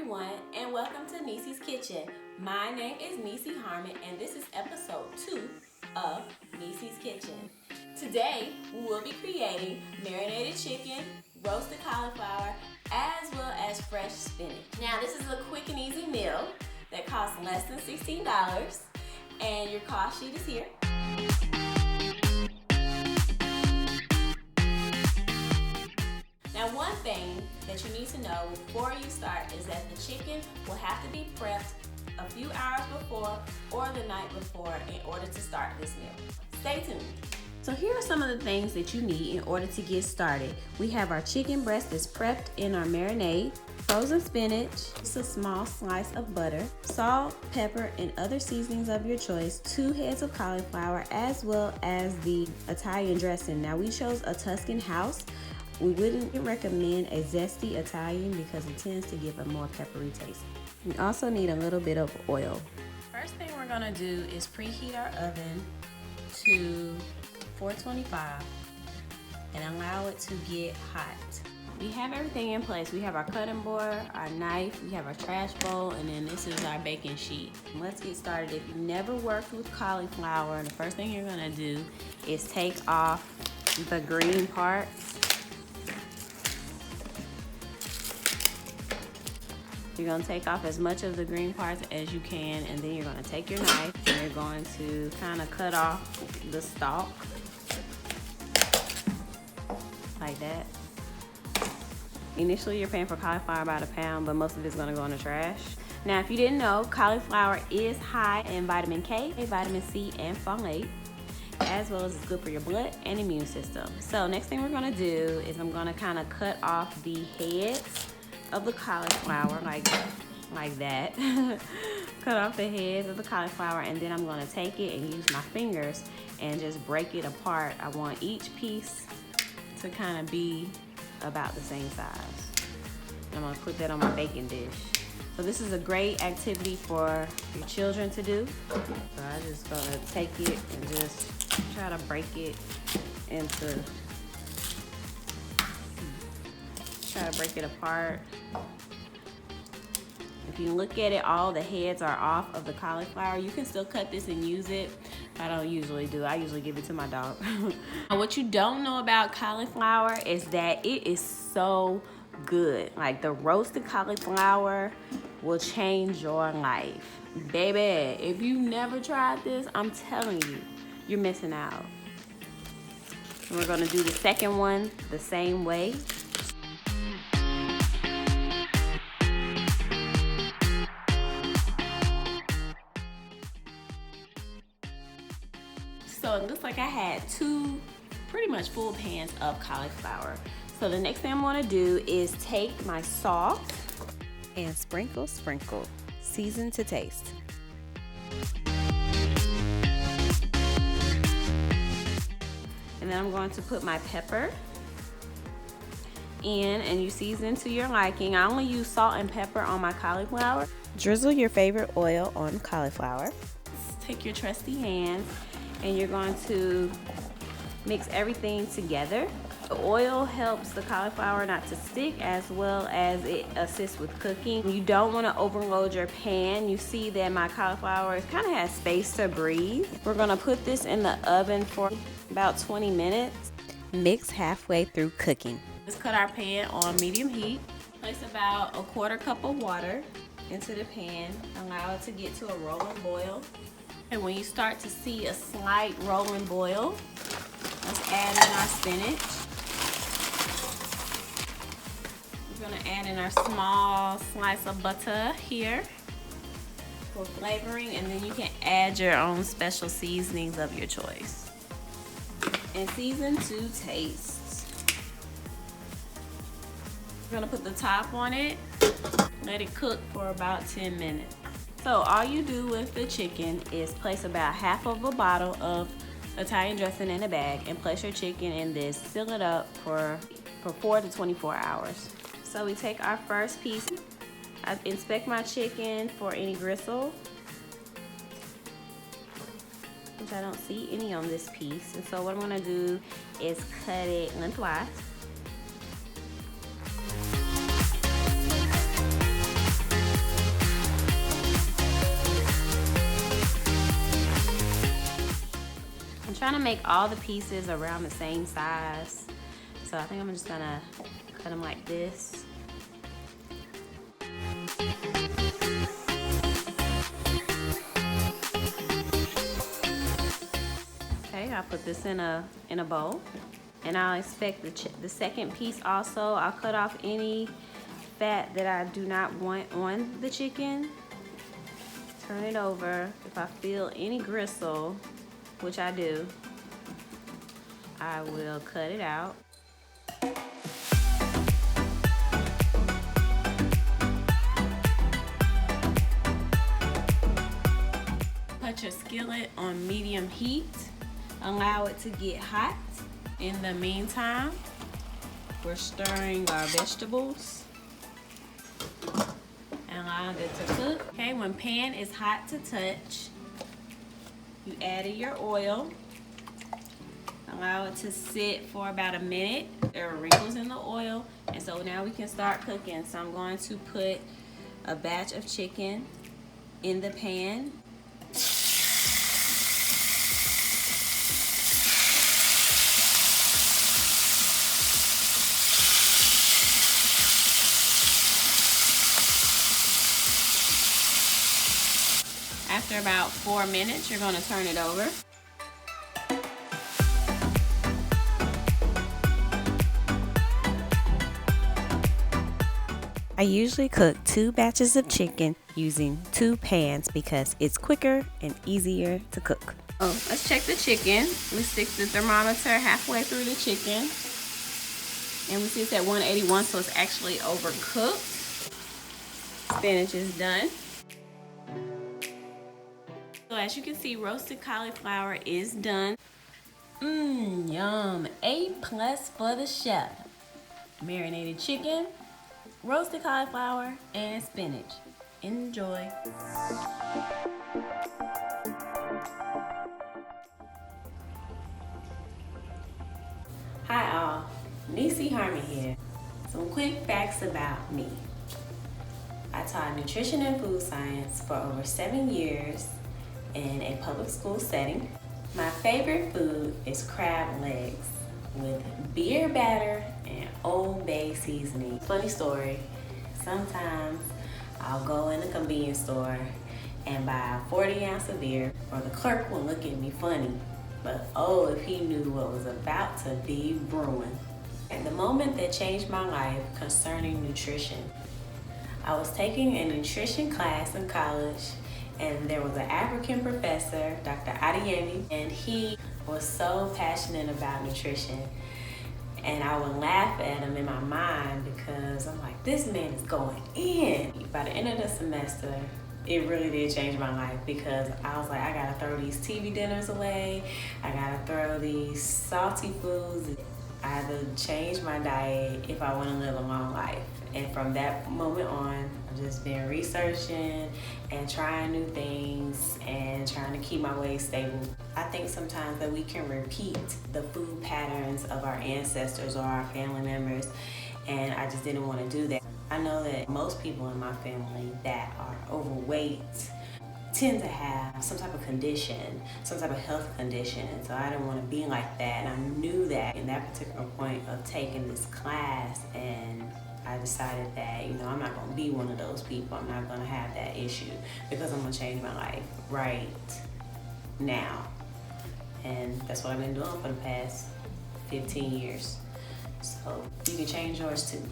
everyone, and welcome to Niecy's Kitchen. My name is Niecy Harmon, and this is episode 2 of Niecy's Kitchen. Today, we will be creating marinated chicken, roasted cauliflower, as well as fresh spinach. Now, this is a quick and easy meal that costs less than $16, and your cost sheet is here. Now, one thing that you need to know before you start is that the chicken will have to be prepped a few hours before or the night before in order to start this meal. Stay tuned. So here are some of the things that you need in order to get started. We have our chicken breast that's prepped in our marinade, frozen spinach, just a small slice of butter, salt, pepper, and other seasonings of your choice, 2 heads of cauliflower, as well as the Italian dressing. Now, we chose a Tuscan house. We wouldn't recommend a zesty Italian because it tends to give a more peppery taste. We also need a little bit of oil. First thing we're gonna do is preheat our oven to 425 and allow it to get hot. We have everything in place. We have our cutting board, our knife, we have our trash bowl, and then this is our baking sheet. Let's get started. If you've never worked with cauliflower, the first thing you're gonna do is take off the green parts. You're going to take off as much of the green parts as you can, and then you're going to take your knife and you're going to kind of cut off the stalk like that. Initially, you're paying for cauliflower about £1, but most of it's going to go in the trash. Now, if you didn't know, cauliflower is high in vitamin K, vitamin C, and folate, as well as it's good for your blood and immune system. So next thing we're going to do is I'm going to kind of cut off the heads of the cauliflower like that. Cut off the heads of the cauliflower, and then I'm going to take it and use my fingers and just break it apart. I want each piece to kind of be about the same size. I'm going to put that on my baking dish. So this is a great activity for your children to do. So I'm just going to take it and just try to break it into, try to break it apart. If you look at it, all the heads are off of the cauliflower. You can still cut this and use it. I don't usually do. I usually give it to my dog. What you don't know about cauliflower is that it is so good. Like, the roasted cauliflower will change your life. Baby, if you never tried this, I'm telling you, you're missing out. And we're gonna do the second one the same way. So it looks like I had 2 pretty much full pans of cauliflower. So the next thing I'm gonna do is take my salt and sprinkle, season to taste. And then I'm going to put my pepper in, and you season to your liking. I only use salt and pepper on my cauliflower. Drizzle your favorite oil on cauliflower. Take your trusty hands and you're going to mix everything together. The oil helps the cauliflower not to stick, as well as it assists with cooking. You don't want to overload your pan. You see that my cauliflower kind of has space to breathe. We're going to put this in the oven for about 20 minutes. Mix halfway through cooking. Let's cut our pan on medium heat. Place about a 1/4 cup of water into the pan. Allow it to get to a rolling boil. And when you start to see a slight rolling boil, let's add in our spinach. We're gonna add in our small slice of butter here for flavoring, and then you can add your own special seasonings of your choice. And season to taste. We're gonna put the top on it, let it cook for about 10 minutes. So all you do with the chicken is place about half of a bottle of Italian dressing in a bag and place your chicken in this. Seal it up for 4 to 24 hours. So we take our first piece. I inspect my chicken for any gristle, which I don't see any on this piece. And so what I'm gonna do is cut it lengthwise. trying to make all the pieces around the same size. So I think I'm just gonna cut them like this. Okay, I'll put this in a bowl. And I'll inspect the second piece also. I'll cut off any fat that I do not want on the chicken. Turn it over. If I feel any gristle, which I do, I will cut it out. Put your skillet on medium heat. Allow it to get hot. In the meantime, we're stirring our vegetables and allowing it to cook. Okay, when pan is hot to touch, you added your oil. Allow it to sit for about a minute. There are wrinkles in the oil, and so now we can start cooking. So I'm going to put a batch of chicken in the pan. After about 4 minutes, you're going to turn it over. I usually cook 2 batches of chicken using 2 pans because it's quicker and easier to cook. Oh, let's check the chicken. We stick the thermometer halfway through the chicken. And we see it's at 181, so it's actually overcooked. Spinach is done. So as you can see, roasted cauliflower is done. Yum. A+ for the chef. Marinated chicken, roasted cauliflower, and spinach. Enjoy. Hi all, Niecy Harmon here. Some quick facts about me. I taught nutrition and food science for over 7 years in a public school setting. My favorite food is crab legs with beer batter and Old Bay seasoning. Funny story, sometimes I'll go in the convenience store and buy a 40-ounce of beer, or the clerk will look at me funny, but oh, if he knew what was about to be brewing. And the moment that changed my life concerning nutrition, I was taking a nutrition class in college, and there was an African professor, Dr. Adeyemi, and he was so passionate about nutrition. And I would laugh at him in my mind because I'm like, this man is going in. By the end of the semester, it really did change my life because I was like, I gotta throw these TV dinners away. I gotta throw these salty foods. I had to change my diet if I want to live a long life. And from that moment on, I've just been researching and trying new things and trying to keep my weight stable. I think sometimes that we can repeat the food patterns of our ancestors or our family members, and I just didn't want to do that. I know that most people in my family that are overweight tend to have some type of condition, some type of health condition, and so I didn't want to be like that, and I knew that in that particular point of taking this class, and I decided that, you know, I'm not going to be one of those people. I'm not going to have that issue because I'm going to change my life right now. And that's what I've been doing for the past 15 years. So you can change yours too.